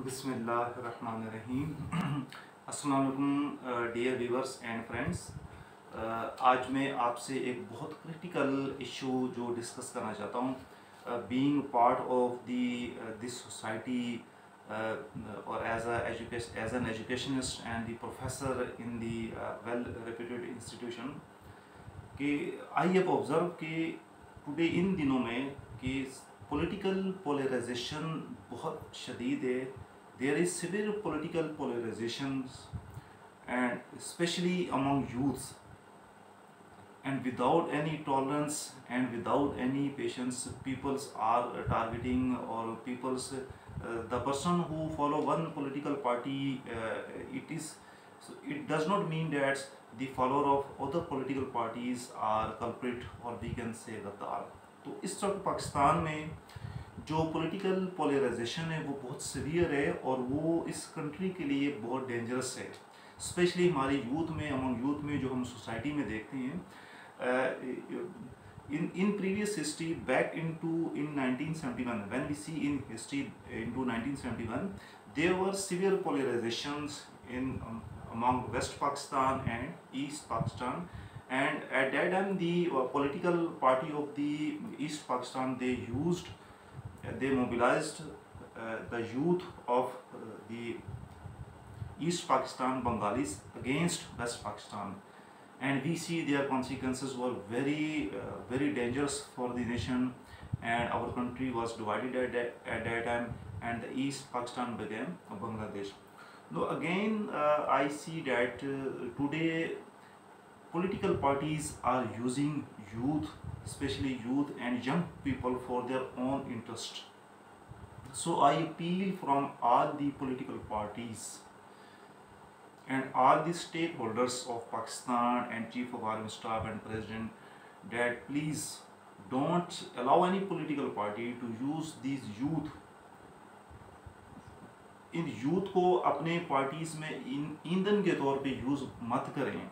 बिस्मिल्लाहिर्रहमानिर्रहीम। अस्सलाम वालेकुम डियर व्यूवर्स एंड फ्रेंड्स। आज मैं आपसे एक बहुत क्रिटिकल इशू जो डिस्कस करना चाहता हूँ, being part of the this society और as an educationist and the professor in the well reputed institution कि आई हैव ऑब्जर्व कि टुडे इन दिनों में कि पॉलिटिकल पोलराइजेशन बहुत शदीद है. There is severe political polarizations and especially among youths, and without any tolerance and without any patience peoples are targeting or the person who follow one political party, it does not mean that the follower of other political parties are culprit or we can say गद्दार. तो इस वक्त पाकिस्तान में जो political polarisation है वो बहुत severe है और वो इस कंट्री के लिए बहुत डेंजरस है, स्पेशली हमारी यूथ में, अमंग यूथ में जो हम सोसाइटी में देखते हैं. in previous history back in 1971, when we see in history into 1971, there were severe polarizations in among West Pakistan and East Pakistan, and at that time the political party of the East Pakistan, they mobilized the youth of the East Pakistan Bengalis against West Pakistan, and we see their consequences were very dangerous for the nation, and our country was divided at that time, and the East Pakistan became Bangladesh. Now again I see that today political parties are using youth, especially youth and young people, for their own interest. So I appeal from all the political parties and all the stakeholders of Pakistan and Chief of Army Staff and President that please don't allow any political party to use these youth. In youth को अपने parties में ईंधन के तौर पे use मत करें,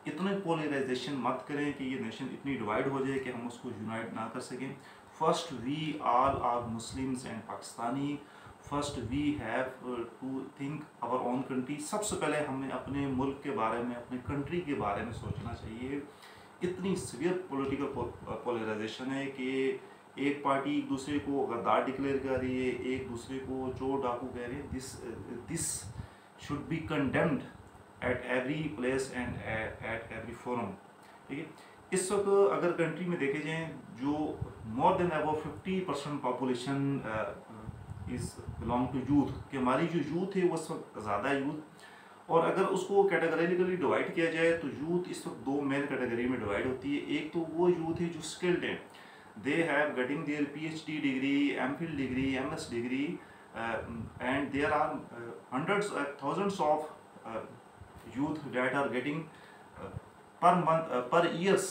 इतने पोलराइजेशन मत करें कि ये नेशन इतनी डिवाइड हो जाए कि हम उसको यूनाइट ना कर सकें. First we all are Muslims and Pakistani. First we have to think our own country. सबसे पहले हमें अपने मुल्क के बारे में, अपने कंट्री के बारे में सोचना चाहिए. इतनी सीवियर पॉलिटिकल पोलराइजेशन है कि एक पार्टी एक दूसरे को गद्दार डिक्लेयर कर रही है, एक दूसरे को चोर डाकू कह रहे हैं. This should be condemned at every place and at every forum. ठीक है. इस वक्त अगर कंट्री में देखे जाएं, जो more than about 50% population is belong to youth, कि हमारी जो यूथ है वो इस वक्त ज़्यादा यूथ, और अगर उसको कैटेगरिकली डिवाइड किया जाए तो यूथ इस वक्त दो मेन कैटेगरी में डिवाइड होती है. एक तो वो यूथ है जो स्किल्ड है, they have getting their PhD degree, MPhil degree, MS degree, and there are hundreds thousands of youth that are getting per month per years,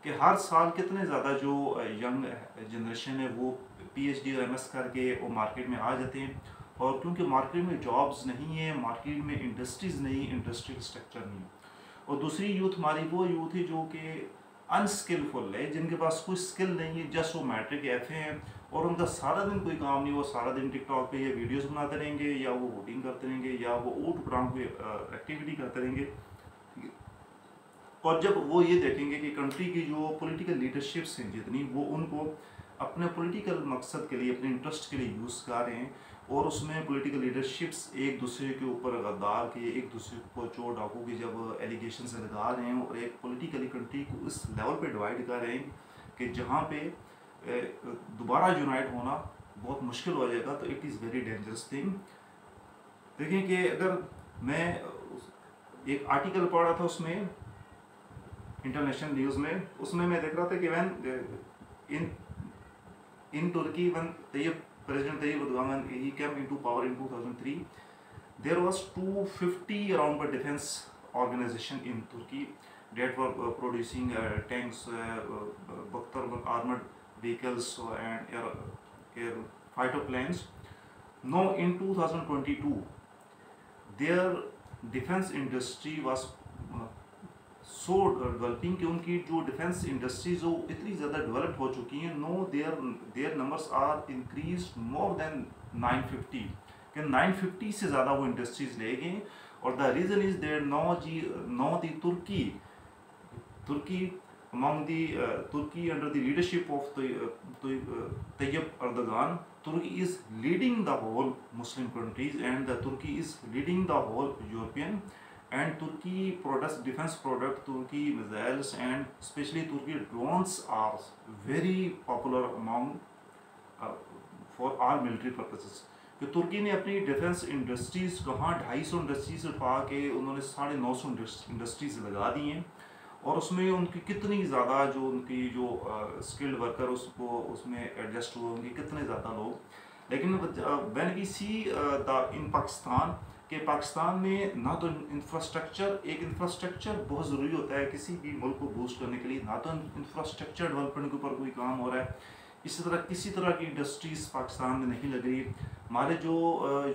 कि हर साल कितने ज़्यादा जो यंग जनरेशन है वो PhD और MS करके वो मार्केट में आ जाते हैं. और क्योंकि मार्केट में जॉब्स नहीं है, मार्केट में इंडस्ट्रीज़ नहीं, इंडस्ट्रियल स्ट्रक्चर नहीं. और दूसरी यूथ हमारी वो यूथ है जो कि अनस्किलफुल है, जिनके पास कोई स्किल नहीं है, जस्ट वो मैट्रिक FA हैं और उनका सारा दिन कोई काम नहीं. वो सारा दिन टिकटॉक पे या वीडियोस बनाते रहेंगे, या वो वोटिंग करते रहेंगे, या वो ऊट पटांग पे एक्टिविटी करते रहेंगे. और जब वो ये देखेंगे कि कंट्री की जो पॉलिटिकल लीडरशिप्स हैं जितनी, वो उनको अपने पॉलिटिकल मकसद के लिए, अपने इंटरेस्ट के लिए यूज़ कर रहे हैं, और उसमें पॉलिटिकल लीडरशिप्स एक दूसरे के ऊपर गद्दार के, एक दूसरे को चोर डाकू के जब एलिगेशन से लगा रहे हैं और एक पॉलिटिकली कंट्री को इस लेवल पे डिवाइड कर रहे हैं कि जहाँ पे दोबारा यूनाइट होना बहुत मुश्किल हो जाएगा. तो it is very dangerous thing. देखें कि अगर मैं एक आर्टिकल पढ़ रहा था उसमें, इंटरनेशनल न्यूज़ में, उसमें मैं देख रहा था कि when in Turkey, one President Tayyip Erdogan, when he came into power in 2003, there was 250 around the defense organization in Turkey that were producing tanks, Bakhtar armored vehicles, and air fighter planes. Now in 2022, their defense industry was so developing कि उनकी जो defence industries वो इतनी ज़्यादा develop हो चुकी हैं. No there numbers are increase more than 950, कि 950 से ज़्यादा वो इंडस्ट्रीज ले गए। और the reason is there no the Turkey among the Turkey under the leadership of Tayyip Erdogan, Turkey is leading the whole Muslim countries, and the Turkey is leading the whole European, and Turkey products defense product, Turkey missiles and especially Turkey drones are very popular among for all military purposes। कि तुर्की ने अपनी defence industries कहाँ 250 industries उठा के उन्होंने 950 industries लगा दी हैं, और उसमें उनकी कितनी ज़्यादा जो उनकी जो स्किल्ड वर्कर उसको उसमें एडजस्ट हुए होंगे कितने ज़्यादा लोग। लेकिन व्हेन वी सी इन पाकिस्तान के पाकिस्तान में ना तो इंफ्रास्ट्रक्चर बहुत ज़रूरी होता है किसी भी मुल्क को बूस्ट करने के लिए, ना तो इंफ्रास्ट्रक्चर डेवलपमेंट के ऊपर कोई काम हो रहा है। इसी तरह किसी तरह की इंडस्ट्रीज़ पाकिस्तान में नहीं लग रही। हमारे जो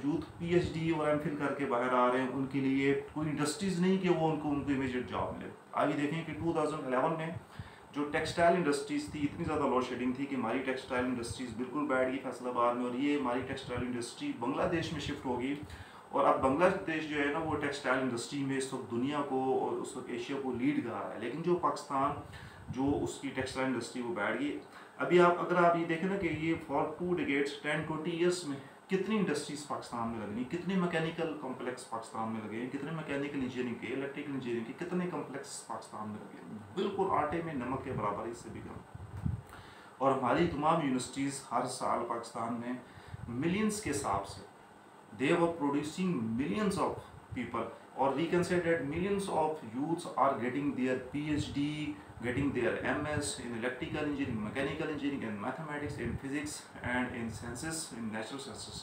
यूथ PhD और MPhil करके बाहर आ रहे हैं उनके लिए कोई इंडस्ट्रीज़ नहीं कि वो उनको इमीडिएट जॉब मिले। आगे देखें कि 2011 में जो टेक्सटाइल इंडस्ट्रीज़ थी इतनी ज़्यादा लोड शेडिंग थी कि हमारी टेक्सटाइल इंडस्ट्रीज़ बिल्कुल बैठ गई फैसलाबाद में, और ये हमारी टेक्सटाइल इंडस्ट्री बांग्लादेश में शिफ्ट होगी। और अब बांग्लादेश जो है ना वो टेक्सटाइल इंडस्ट्री में इस वक्त दुनिया को और उस वक्त एशिया को लीड कर रहा है। लेकिन जो पाकिस्तान जो उसकी टेक्सटाइल इंडस्ट्री वो बैठ गई। अभी अगर आप ये देखें ना कि ये फॉर 2 decades 10-20 ईयर्स में कितनी इंडस्ट्रीज पाकिस्तान में लगनी, कितने मैकेनिकल कॉम्प्लेक्स पाकिस्तान में लगे, कितने मैकेनिकल इंजीनियरिंग के, इलेक्ट्रिकल इंजीनियरिंग के कितने कॉम्प्लेक्स पाकिस्तान में लगे, बिल्कुल आटे में नमक के बराबर, इससे भी कम। और हमारी तमाम यूनिवर्सिटीज़ हर साल पाकिस्तान में मिलियंस के हिसाब से they were producing millions of people, or we can say that millions of youths are getting their PhD, getting their MS in electrical engineering, mechanical engineering, in mathematics, in physics, and in sciences, in natural sciences.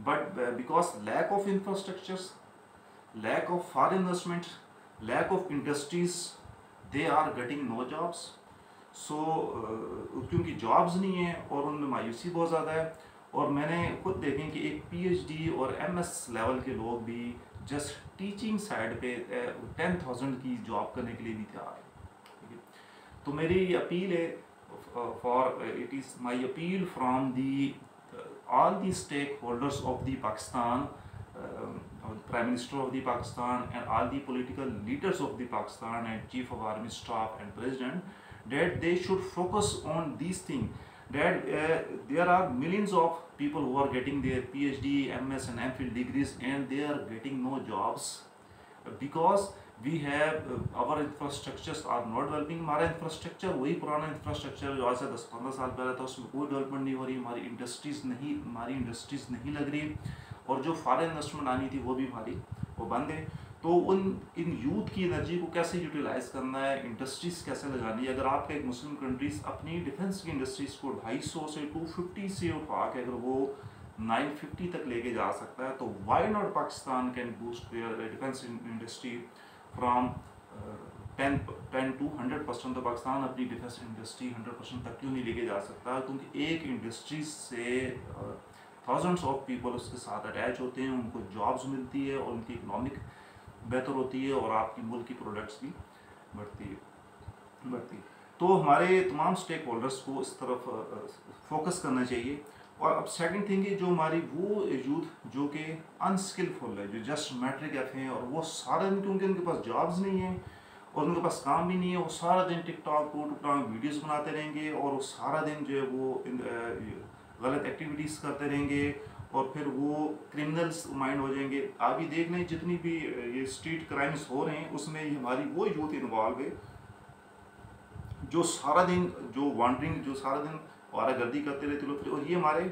But because lack of infrastructures, lack of foreign investment, lack of industries, they are getting no jobs. So क्योंकि jobs नहीं है और उनमें मायूसी बहुत ज़्यादा है। और मैंने खुद देखें कि एक PhD और MS लेवल के लोग भी जस्ट टीचिंग साइड पे 10,000 की जॉब करने के लिए भी तैयार है। ठीक है, तो मेरी अपील है for it is my appeal from the all the stakeholders of the Pakistan, Prime Minister of the Pakistan and all the political leaders of the Pakistan and Chief of Army Staff and President, that they should focus on these things, that there are millions of people who are getting their PhD, MS and MPhil degrees and they are getting no jobs because we have our infrastructures are not developing। हमारा infrastructure वही पुराना infrastructure जो आज से 10-15 साल पहले था, उसमें कोई डेवलपमेंट नहीं हो रही, हमारी इंडस्ट्रीज़ नहीं लग रही, और जो फॉरेन इन्वेस्टमेंट आनी थी वो भी हमारी वो बंद है। तो इन यूथ की एनर्जी को कैसे यूटिलाइज करना है, इंडस्ट्रीज़ कैसे लगानी है। अगर आपका एक मुस्लिम कंट्रीज़ अपनी डिफेंस की इंडस्ट्रीज़ को 250 से 250 से उठा के अगर वो 950 तक लेके जा सकता है, तो why not Pakistan can boost their defence industry from 10 to 100%। तो पाकिस्तान अपनी डिफेंस इंडस्ट्री 100% तक क्यों नहीं लेके जा सकता, क्योंकि एक इंडस्ट्री से थाउजेंड्स ऑफ पीपल उसके साथ अटैच होते हैं, उनको जॉब्स मिलती है और उनकी इकोनॉमिक बेहतर होती है और आपकी मुल्क की प्रोडक्ट्स भी बढ़ती। तो हमारे तमाम स्टेक होल्डर्स को इस तरफ फोकस करना चाहिए। और अब सेकंड थिंग है जो हमारी वो यूथ जो कि अनस्किलफुल है, जो जस्ट मैट्रिक एफ हैं और वो सारा दिन, क्योंकि उनके पास जॉब्स नहीं है और उनके पास काम भी नहीं है, वो सारा दिन टिकटॉक वीडियोस बनाते रहेंगे और वो सारा दिन जो है वो गलत एक्टिविटीज़ करते रहेंगे और फिर वो क्रिमिनल्स माइंड हो जाएंगे। आप ही देख लें जितनी भी ये स्ट्रीट क्राइम्स हो रहे हैं उसमें हमारी वो यूथ इन्वॉल्व है जो सारा दिन जो वॉन्डरिंग, जो सारा दिन वारागर्दी करते रहते। और ये हमारे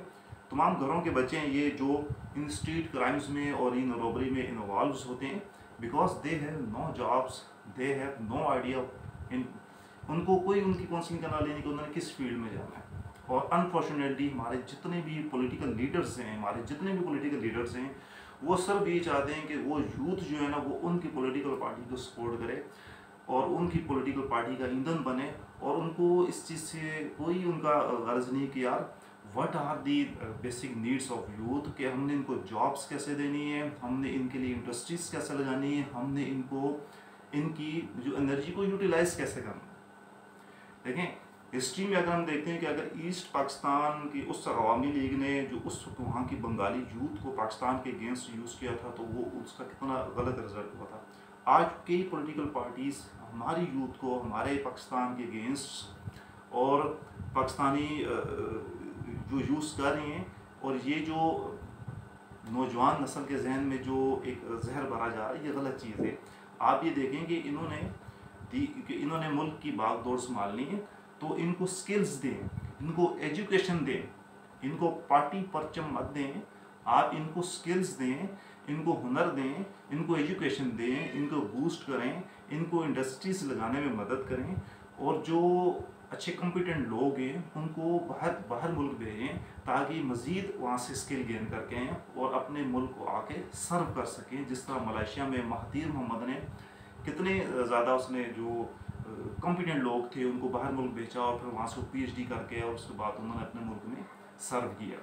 तमाम घरों के बच्चे हैं ये जो इन स्ट्रीट क्राइम्स में और इन रॉबरी में इन्वॉल्व होते हैं, because they have no jobs, they have no idea in, उनको कोई उनकी काउंसलिंग करना लेने कि उन्होंने किस फील्ड में जाना है। और अनफॉर्चुनेटली हमारे जितने भी पॉलिटिकल लीडर्स हैं वो सब ये चाहते हैं कि वो यूथ जो है ना वो उनकी पॉलिटिकल पार्टी को सपोर्ट करे और उनकी पॉलिटिकल पार्टी का ईंधन बने, और उनको इस चीज़ से कोई उनका गर्ज नहीं कि यार what are the basic needs of youth, कि हमने इनको जॉब्स कैसे देनी है, हमने इनके लिए इंडस्ट्रीज़ कैसे लगानी है, हमने इनको इनकी जो एनर्जी को यूटिलाइज कैसे करना है। देखें हिस्ट्री में अगर हम देखते हैं कि अगर ईस्ट पाकिस्तान की उस अवामी लीग ने जो उस वक्त वहाँ की बंगाली यूथ को पाकिस्तान के अगेंस्ट यूज़ किया था, तो वो उसका कितना गलत रिजल्ट हुआ था। आज कई पॉलिटिकल पार्टीज़ हमारी यूथ को हमारे पाकिस्तान के अगेंस्ट और पाकिस्तानी जो यूज़ कर रही हैं, और ये जो नौजवान नस्ल के जहन में जो एक जहर भरा जा रहा है, ये गलत चीज़ है। आप ये देखें कि इन्होंने मुल्क की बागडोर संभालनी है, तो इनको स्किल्स दें, इनको एजुकेशन दें, इनको पार्टी परचम मत दें, आप इनको स्किल्स दें, इनको हुनर दें, इनको एजुकेशन दें, इनको बूस्ट करें, इनको इंडस्ट्रीज लगाने में मदद करें, और जो अच्छे कॉम्पिटेंट लोग हैं उनको बाहर मुल्क भेजें, ताकि मज़ीद वहाँ से स्किल गेन करके आएँ और अपने मुल्क को आके सर्व कर सकें। जिस तरह मलेशिया में महातीर मोहम्मद ने कितने ज़्यादा उसने जो कॉम्पिटेंट लोग थे उनको बाहर मुल्क भेजा, और फिर वहाँ से PhD करके और उसके बाद उन्होंने अपने मुल्क में सर्व किया।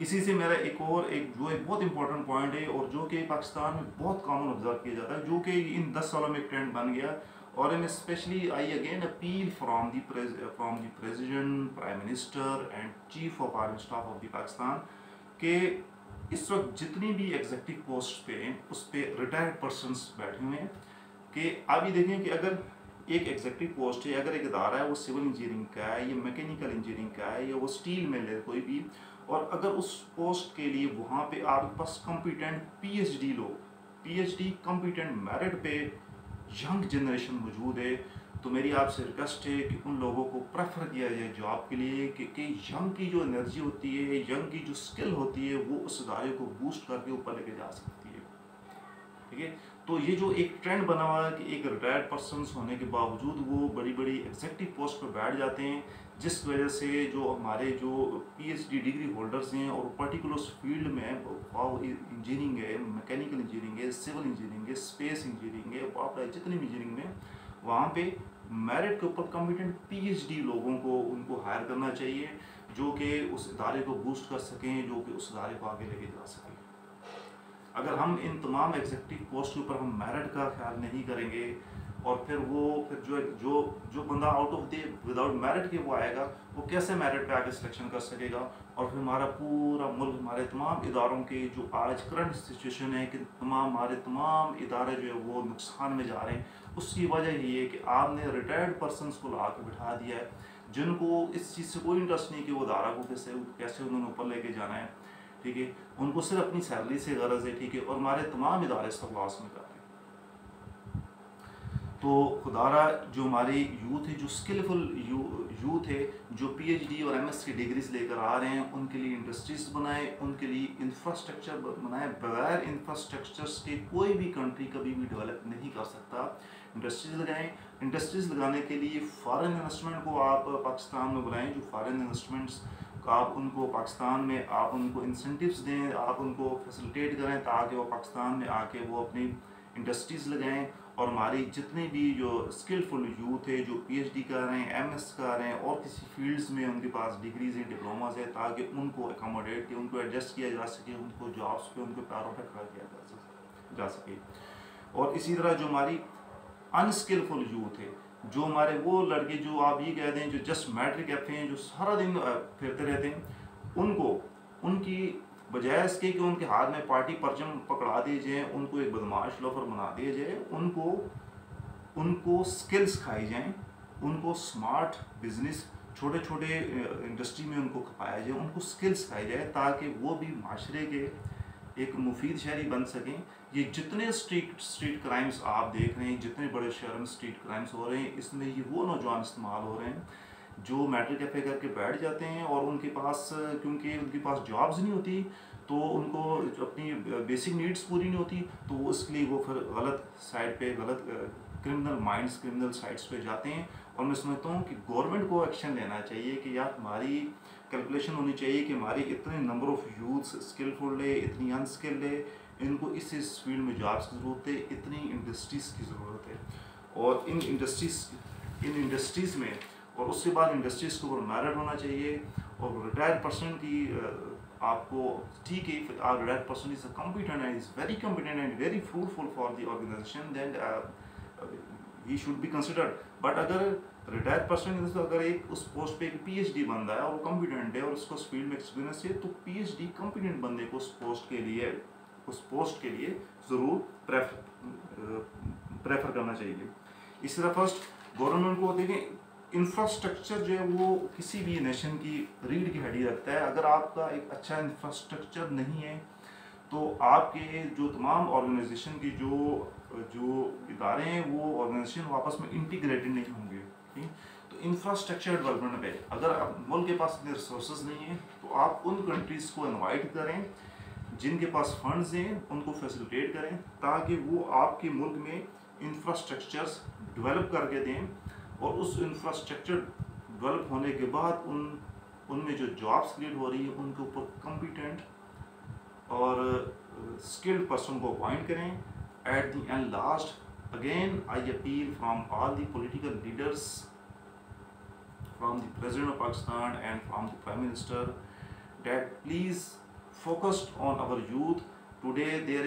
इसी से मेरा एक बहुत इंपॉर्टेंट पॉइंट है, और जो कि पाकिस्तान में बहुत कॉमन ऑब्जर्व किया जाता है, जो कि इन 10 सालों में एक ट्रेंड बन गया, और um especially I again appeal from the president, prime minister and chief of army staff of the Pakistan, के इस वक्त जितनी भी एग्जेक्टिव पोस्ट पे हैं उस पर रिटायर्ड पर्सनस बैठे हुए हैं। कि आप ये देखें कि अगर एक एग्जेक्टिव पोस्ट है, अगर एक इदारा है वो सिविल इंजीनियरिंग का है या मैकेनिकल इंजीनियरिंग का है या वो स्टील मिल है कोई भी, और अगर उस पोस्ट के लिए वहाँ पे आपके पास कॉम्पिटेंट PhD लोग, PhD कॉम्पिटेंट मेरिट पे यंग जनरेशन मौजूद है, तो मेरी आपसे रिक्वेस्ट है कि उन लोगों को प्रेफर किया जाए जॉब के लिए, कि यंग की जो एनर्जी होती है, यंग की जो स्किल होती है, वो उस इदारे को बूस्ट करके ऊपर लेके जा सकती है। ठीक है, तो ये जो एक ट्रेंड बना हुआ है कि एक रिटायर्ड पर्सन होने के बावजूद वो बड़ी बड़ी एग्जेक्टिव पोस्ट पर बैठ जाते हैं, जिस वजह से जो हमारे जो PhD डिग्री होल्डर्स हैं और पर्टिकुलर फील्ड में इंजीनियरिंग है, मैकेनिकल इंजीनियरिंग है, सिविल इंजीनियरिंग है, स्पेस इंजीनियरिंग है, आप जितनी भी इंजीनियरिंग में, वहाँ पे मेरिट के ऊपर कॉम्पिटेंट PhD लोगों को उनको हायर करना चाहिए, जो कि उस इदारे को बूस्ट कर सकें, जो कि उस इदारे को आगे लेके जा सकें। अगर हम इन तमाम एग्जेक्टिव पोस्ट के ऊपर हम मेरिट का ख्याल नहीं करेंगे, और फिर जो बंदा out of the without merit के वो आएगा, वो कैसे मेरिट पे आगे सिलेक्शन कर सकेगा, और फिर हमारा पूरा मुल्क, हमारे तमाम इदारों के जो आज करंट सिचुएशन है कि हमारे तमाम इदारे जो है वो नुकसान में जा रहे हैं, उसकी वजह ये है कि आपने रिटायर्ड पर्सनस को ला के बिठा दिया है, जिनको इस चीज़ से कोई इंटरेस्ट नहीं कि वो इदारा को कैसे उन्होंने ऊपर लेके जाना है। ठीक है, उनको सिर्फ अपनी सैलरी से गरज है। ठीक है, और हमारे तमाम इदारे सब लॉस में जा रहे हैं। तो खुदारा जो हमारी यूथ है, जो स्किलफुल यूथ है, जो PhD और MS की डिग्रीज लेकर आ रहे हैं, उनके लिए इंडस्ट्रीज बनाए, उनके लिए इंफ्रास्ट्रक्चर बनाए। बगैर इंफ्रास्ट्रक्चर्स के कोई भी कंट्री कभी भी डेवलप नहीं कर सकता। इंडस्ट्रीज लगाएं, इंडस्ट्रीज लगाने के लिए फॉरेन इन्वेस्टमेंट को आप पाकिस्तान में बुलाएं, जो फॉरेन इन्वेस्टमेंट्स आप उनको पाकिस्तान में आप उनको इंसेंटिव्स दें, आप उनको फैसिलिटेट करें, ताकि वो पाकिस्तान में आके वो अपनी इंडस्ट्रीज़ लगाएं, और हमारी जितने भी जो स्किलफुल यूथ है, जो PhD कर रहे हैं, MS कर रहे हैं, और किसी फील्ड्स में उनके पास डिग्रीज हैं, डिप्लोमाज है, ताकि उनको एकोमोडेट किया, उनको एडजस्ट किया जा सके, उनको जॉब्स पे उनको पैरों पर खड़ा किया जा सके। और इसी तरह जो हमारी अनस्किलफुल यूथ है, जो हमारे वो लड़के जो आप ये कह दें जो जस्ट मैट्रिक एफ हैं, जो सारा दिन फिरते रहते हैं, उनको उनकी बजाय इसके कि उनके हाथ में पार्टी परचम पकड़ा दिए जाए, उनको एक बदमाश लोफर बना दिया जाए, उनको स्किल्स सिखाई जाएं, उनको स्मार्ट बिजनेस छोटे छोटे इंडस्ट्री में उनको खपाया जाए, उनको स्किल्स सिखाई जाए, ताकि वो भी माशरे के एक मुफीद शहरी बन सकें। ये जितने स्ट्रीट क्राइम्स आप देख रहे हैं, जितने बड़े शहर में स्ट्रीट क्राइम्स हो रहे हैं, इसमें ये वो नौजवान इस्तेमाल हो रहे हैं जो मैट्रिक एफ करके बैठ जाते हैं, और उनके पास क्योंकि उनके पास जॉब्स नहीं होती, तो उनको अपनी बेसिक नीड्स पूरी नहीं होती, तो इसलिए वो फिर गलत साइड पे, गलत क्रिमिनल माइंड्स, क्रिमिनल साइट्स पे जाते हैं। और मैं समझता हूँ कि गवर्नमेंट को एक्शन लेना चाहिए कि यार हमारी कैलकुलेशन होनी चाहिए कि हमारे इतने नंबर ऑफ़ यूथ्स स्किलफुल है, इतनी अनस्किल्ड है, इनको इस फील्ड में जॉब्स की ज़रूरत है, इतनी इंडस्ट्रीज़ की ज़रूरत है, और इन इंडस्ट्रीज़ में, और उसके बाद इंडस्ट्रीज़ के ऊपर मेरिट होना चाहिए। और रिटायर्ड पर्सन की आपको ठीक है, retired person is competent and is very competent and very fruitful for the organisation, then he should be considered. But अगर रिटायर्ड पर्सन अगर एक उस पोस्ट पे एक पीएचडी बंदा है और वो कॉम्पिटेंट है और उसको उस फील्ड में एक्सपीरियंस है, तो पीएचडी कॉम्पिटेंट बंदे को उस पोस्ट के लिए ज़रूर प्रेफर करना चाहिए। इसी तरह फर्स्ट गवर्नमेंट को देखें, इंफ्रास्ट्रक्चर जो है वो किसी भी नेशन की रीढ़ की हड्डी रखता है। अगर आपका एक अच्छा इंफ्रास्ट्रक्चर नहीं है तो आपके जो तमाम ऑर्गेनाइजेशन की जो इदारे हैं वो ऑर्गेनाइजेशन आपस में इंटीग्रेटेड नहीं होंगे। ठीक, तो इंफ्रास्ट्रक्चर डेवलपमेंट पे अगर मुल्क के पास इतने रिसोर्स नहीं है तो आप उन कंट्रीज़ को इनवाइट करें जिनके पास फंड्स हैं, उनको फैसिलिटेट करें ताकि वो आपके मुल्क में इंफ्रास्ट्रक्चर्स डेवलप करके दें, और उस इंफ्रास्ट्रक्चर डेवलप होने के बाद उनमें जो जॉब्स क्रिएट हो रही है उनके ऊपर कॉम्पिटेंट और स्किल्ड पर्सन को अपॉइंट करें। At the end last again I appeal from all the political leaders, from the president of Pakistan and from the prime minister, that please focused on our youth. Today there is